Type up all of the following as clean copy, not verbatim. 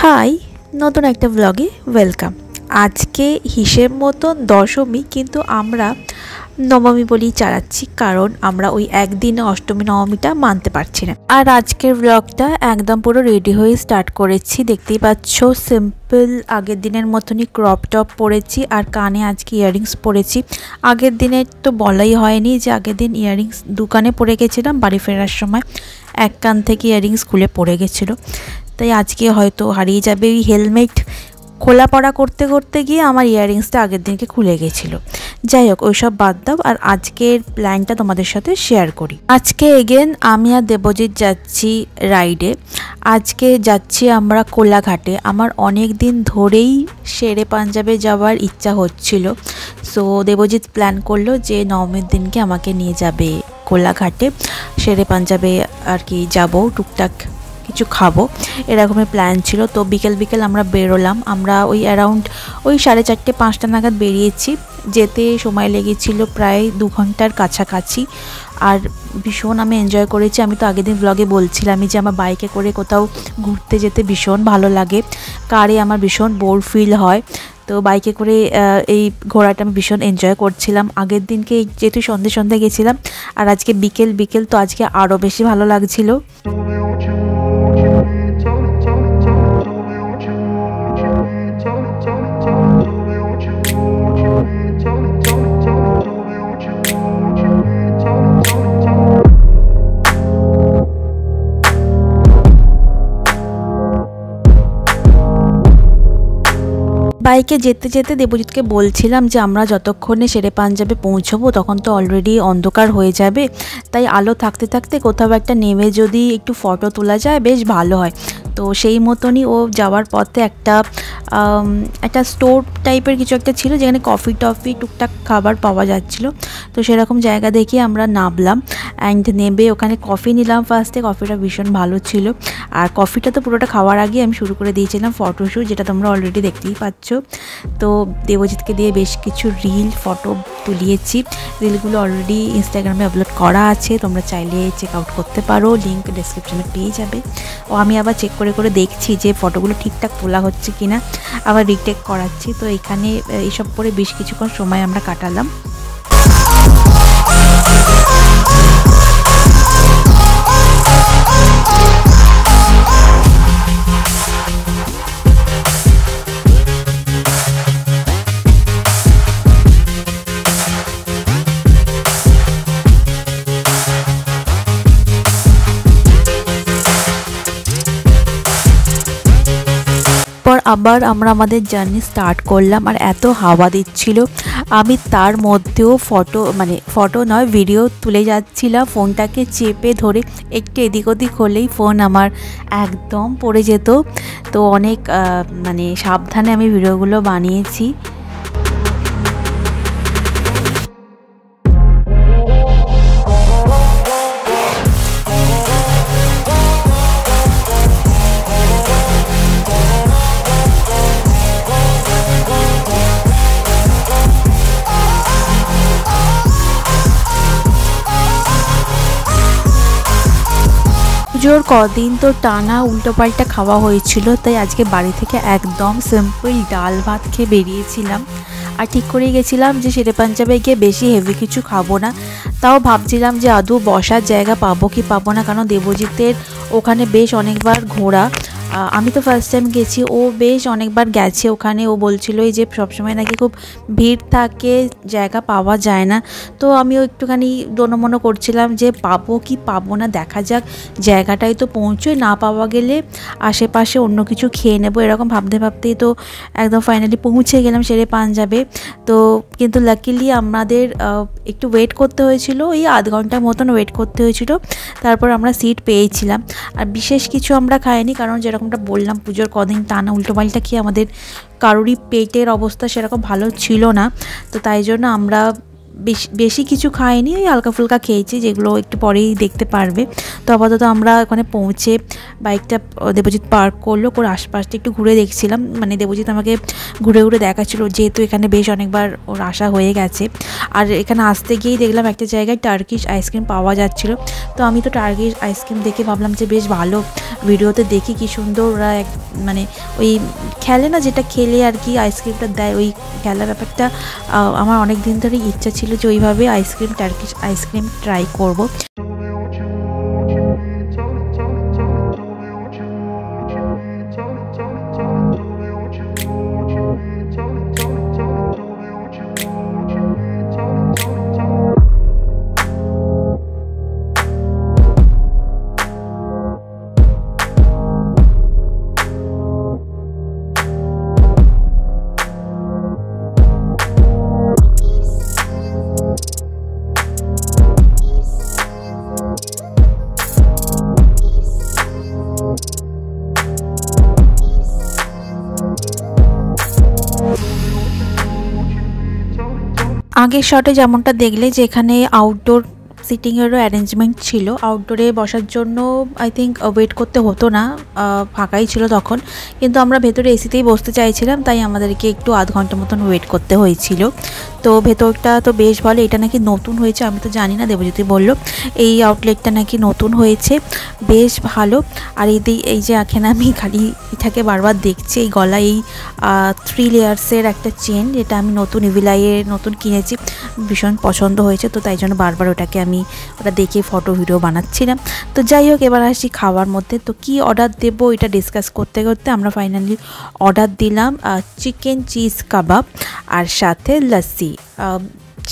High, নতুন একটা ব্লগে ওয়েলকাম। আজকে হিসেব মতন দশমী, কিন্তু আমরা নবমী বলেই চালাচ্ছি, কারণ আমরা ওই একদিনে অষ্টমী নবমীটা মানতে পারছি না। আর আজকের ব্লগটা একদম পুরো রেডি হয়ে স্টার্ট করেছি। দেখতেই পাচ্ছ, সিম্পল আগের দিনের মতনই ক্রপ টপ পরেছি, আর কানে আজকে ইয়াররিংস পরেছি। আগের দিনে তো বলাই হয়নি যে আগের দিন ইয়াররিংস দোকানে পরে গেছিলাম, বাড়ি ফেরার সময় এক কান থেকে ইয়াররিংস খুলে পড়ে গেছিলো, তাই আজকে হয়তো হারিয়ে যাবে। ওই হেলমেট খোলা পড়া করতে করতে গিয়ে আমার ইয়াররিংসটা আগের দিনকে খুলে গেছিলো। যাই হোক, ওইসব বাদ দাও, আর আজকের প্ল্যানটা তোমাদের সাথে শেয়ার করি। আজকে এগেন আমি আর দেবজিৎ যাচ্ছি রাইডে। আজকে যাচ্ছি আমরা কোলাঘাটে। আমার অনেক দিন ধরেই শেরে পাঞ্জাবে যাওয়ার ইচ্ছা হচ্ছিল, সো দেবজিৎ প্ল্যান করলো যে নবমীর দিনকে আমাকে নিয়ে যাবে কোলাঘাটে। শেরে পাঞ্জাবে আর কি যাবো, টুকটাক কিছু খাবো, এরকমই প্ল্যান ছিল। তো বিকেল বিকেল আমরা বেরোলাম। আমরা ওই অ্যারাউন্ড ওই 4:30-5টা নাগাদ বেরিয়েছি। যেতে সময় লেগেছিল প্রায় 2 ঘন্টার কাছাকাছি। আর ভীষণ আমি এনজয় করেছি। আমি তো আগের দিন ব্লগে বলছিলামই যে আমার বাইকে করে কোথাও ঘুরতে যেতে ভীষণ ভালো লাগে, কারে আমার ভীষণ বোর ফিল হয়। তো বাইকে করে এই ঘোরাটা আমি ভীষণ এনজয় করছিলাম। আগের দিনকে যেহেতু সন্ধে গেছিলাম, আর আজকে বিকেল বিকেল, তো আজকে আরও বেশি ভালো লাগছিল। বাইকে যেতে যেতে দেবজিৎকে বলছিলাম যে আমরা যতক্ষণে শেরে পাঞ্জাবে পৌঁছবো তখন তো অলরেডি অন্ধকার হয়ে যাবে, তাই আলো থাকতে থাকতে কোথাও একটা নেমে যদি একটু ফটো তোলা যায় বেশ ভালো হয়। তো সেই মতনই ও যাওয়ার পথে একটা স্টোর টাইপের কিছু একটা ছিল, যেখানে কফি টফি টুকটাক খাবার পাওয়া যাচ্ছিলো। তো সেরকম জায়গা দেখে আমরা নামলাম, অ্যান্ড নেবে ওখানে কফি নিলাম ফার্স্টে। কফিটা ভীষণ ভালো ছিল, আর কফিটা তো পুরোটা খাওয়ার আগে আমি শুরু করে দিয়েছিলাম ফটোশ্যুট, যেটা তোমরা অলরেডি দেখতেই পাচ্ছ। তো দেবজিৎকে দিয়ে বেশ কিছু ফটো তুলিয়েছি। রিলগুলো অলরেডি ইনস্টাগ্রামে আপলোড করা আছে, তোমরা চাইলে চেক আউট করতে পারো, লিঙ্ক ডেসক্রিপশনে পেয়ে যাবে। ও আমি আবার চেক করে করে দেখছি যে ফটোগুলো ঠিকঠাক তোলা হচ্ছে কিনা, আবার রিটেক করাচ্ছি। তো এখানে এইসব করে বেশ কিছুক্ষণ সময় আমরা কাটালাম। আবার আমরা আমাদের জার্নি স্টার্ট করলাম, আর এত হাওয়া দিচ্ছিল, আমি তার মধ্যেও ফটো নয় ভিডিও তুলে যাচ্ছিলাম। ফোনটাকে চেপে ধরে একটু এদিক ওদিক হলেই ফোন আমার একদম পড়ে যেত। তো অনেক সাবধানে আমি ভিডিওগুলো বানিয়েছি। পুজোর কদিন তো টানা উল্টোপাল্টা খাওয়া হয়েছিল, তাই আজকে বাড়ি থেকে একদম সিম্পল ডাল ভাত খেয়ে বেরিয়েছিলাম। আর ঠিক করে গেছিলাম যে শেরে পাঞ্জাবে গিয়ে বেশি হেভি কিছু খাবো না। তাও ভাবছিলাম যে আদৌ বসার জায়গা পাবো কি পাবো না, কারণ দেবজিতের ওখানে বেশ অনেকবার ঘোরা। আমি তো ফার্স্ট টাইম গেছি, ও বেশ অনেকবার গেছে ওখানে। ও বলছিল যে সবসময় নাকি খুব ভিড় থাকে, জায়গা পাওয়া যায় না। তো আমিও একটুখানি দোনমনো করছিলাম যে পাবো কি পাবো না, দেখা যাক। জায়গাটায় তো পৌঁছোই, না পাওয়া গেলে আশেপাশে অন্য কিছু খেয়ে নেবো, এরকম ভাবতে ভাবতেই তো একদম ফাইনালি পৌঁছে গেলাম শেরে পাঞ্জাবে। তো কিন্তু লাকিলি আমাদের একটু ওয়েট করতে হয়েছিল, ওই আধ ঘন্টার মতন ওয়েট করতে হয়েছিল, তারপর আমরা সিট পেয়েছিলাম। আর বিশেষ কিছু আমরা খাইনি, কারণ যেরকমটা বললাম পুজোর কদিন টানা উল্টোপাল্টা খেয়ে আমাদের কারোরই পেটের অবস্থা সেরকম ভালো ছিল না। তো তাই জন্য আমরা বেশি কিছু খাইনি, ওই হালকা ফুলকা খেয়েছি, যেগুলো একটু পরেই দেখতে পারবে। তো আপাতত আমরা ওখানে পৌঁছে বাইকটা দেবজিৎ পার্ক করলো, করে আশপাশটা একটু ঘুরে দেখছিলাম। মানে দেবজিৎ আমাকে ঘুরে ঘুরে দেখাচ্ছিলো, যেহেতু এখানে বেশ অনেকবার ওর আসা হয়ে গেছে। আর এখানে আসতে গিয়েই দেখলাম একটা জায়গায় টার্কিশ আইসক্রিম পাওয়া যাচ্ছিলো। তো আমি তো টার্কিশ আইসক্রিম দেখে ভাবলাম যে বেশ ভালো, ভিডিওতে দেখি কি সুন্দর ওরা মানে ওই খেলে না, যেটা খেলে আর কি আইসক্রিমটা দেয়, ওই খেলার ব্যাপারটা আমার অনেক দিন ধরে ইচ্ছা ছিল যে ওইভাবে টার্কিশ আইসক্রিম ট্রাই করব। আগের শটে যেমনটা দেখলে যে এখানে আউটডোর সিটিংয়েরও অ্যারেঞ্জমেন্ট ছিল, আউটডোরে বসার জন্য আই থিঙ্ক ওয়েট করতে হতো না, ফাঁকাই ছিল তখন। কিন্তু আমরা ভেতরে এসিতেই বসতে চাইছিলাম, তাই আমাদেরকে একটু আধ ঘন্টা মতন ওয়েট করতে হয়েছিল। তো ভেতরটা তো বেশ ভালো, এটা নাকি নতুন হয়েছে, আমি তো জানি না, দেবজ্যোতি বলল এই আউটলেটটা নাকি নতুন হয়েছে, বেশ ভালো। আর এই যে এখানে আমি খালি এটাকে বারবার দেখছি, এই গলায় এই 3 লেয়ার্সের একটা চেন, যেটা আমি নতুন ইভিলাইয়ের নতুন কিনেছি, ভীষণ পছন্দ হয়েছে, তো তাই জন্য বারবার ওটা দেখে ফটো ভিডিও বানাচ্ছিলাম। তো যাই হোক, এবার আসি খাওয়ার মধ্যে। তো কি অর্ডার দেবো এটা ডিসকাস করতে করতে আমরা ফাইনালি অর্ডার দিলাম চিকেন চিজ কাবাব আর সাথে লস্যি।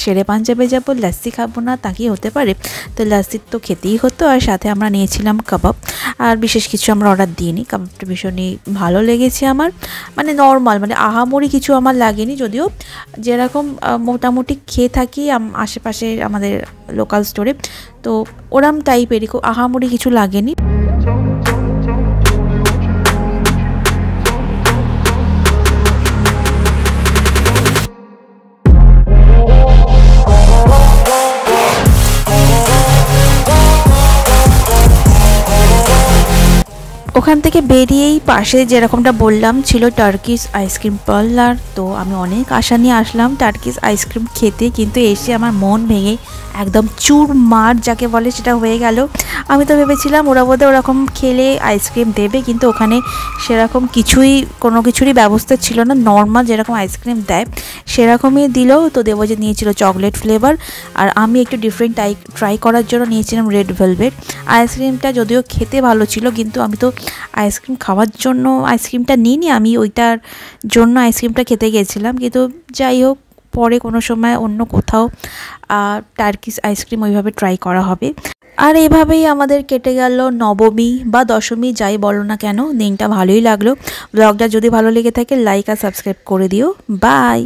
শেরে পাঞ্জাবে যাবো, লস্যি খাবো না তা কি হতে পারে, তো লস্যি তো খেতেই হতো। আর সাথে আমরা নিয়েছিলাম কাবাব, আর বিশেষ কিছু আমরা অর্ডার দিইনি। কাবাবটা ভীষণই ভালো লেগেছে আমার, মানে নর্মাল, মানে আহামরি কিছু আমার লাগেনি, যদিও যেরকম মোটামুটি খেয়ে থাকি আশেপাশে আমাদের লোকাল স্টোরে, তো ওরম টাইপেরই, খুব আহামরি কিছু লাগেনি। ওখান থেকে বেরিয়েই পাশে যেরকমটা বললাম ছিল টার্কিশ আইসক্রিম পার্লার। তো আমি অনেক আশা নিয়ে আসলাম টার্কিশ আইসক্রিম খেতে, কিন্তু এসে আমার মন ভেঙে একদম চুরমার যাকে বলে সেটা হয়ে গেল। আমি তো ভেবেছিলাম ওরা বোধহয় ওরকম খেলে আইসক্রিম দেবে, কিন্তু ওখানে সেরকম কোনো কিছুরই ব্যবস্থা ছিল না, নর্মাল যেরকম আইসক্রিম দেয় সেরকমই দিল। তো দেবজিৎ নিয়েছিল চকলেট ফ্লেভার, আর আমি একটু ডিফারেন্ট ট্রাই করার জন্য নিয়েছিলাম রেড ভেলভেট। আইসক্রিমটা যদিও খেতে ভালো ছিল, কিন্তু আমি তো আইসক্রিম খাওয়ার জন্য আইসক্রিমটা নিইনি, আমি ওইটার জন্য আইসক্রিমটা খেতে গেছিলাম। কিন্তু যাই হোক, পরে কোনো সময় অন্য কোথাও টার্কিশ আইসক্রিম ওইভাবে ট্রাই করা হবে। আর এভাবেই আমাদের কেটে গেল নবমী বা দশমী, যাই বলো না কেন, দিনটা ভালোই লাগলো। ব্লগটা যদি ভালো লেগে থাকে লাইক আর সাবস্ক্রাইব করে দিও। বাই।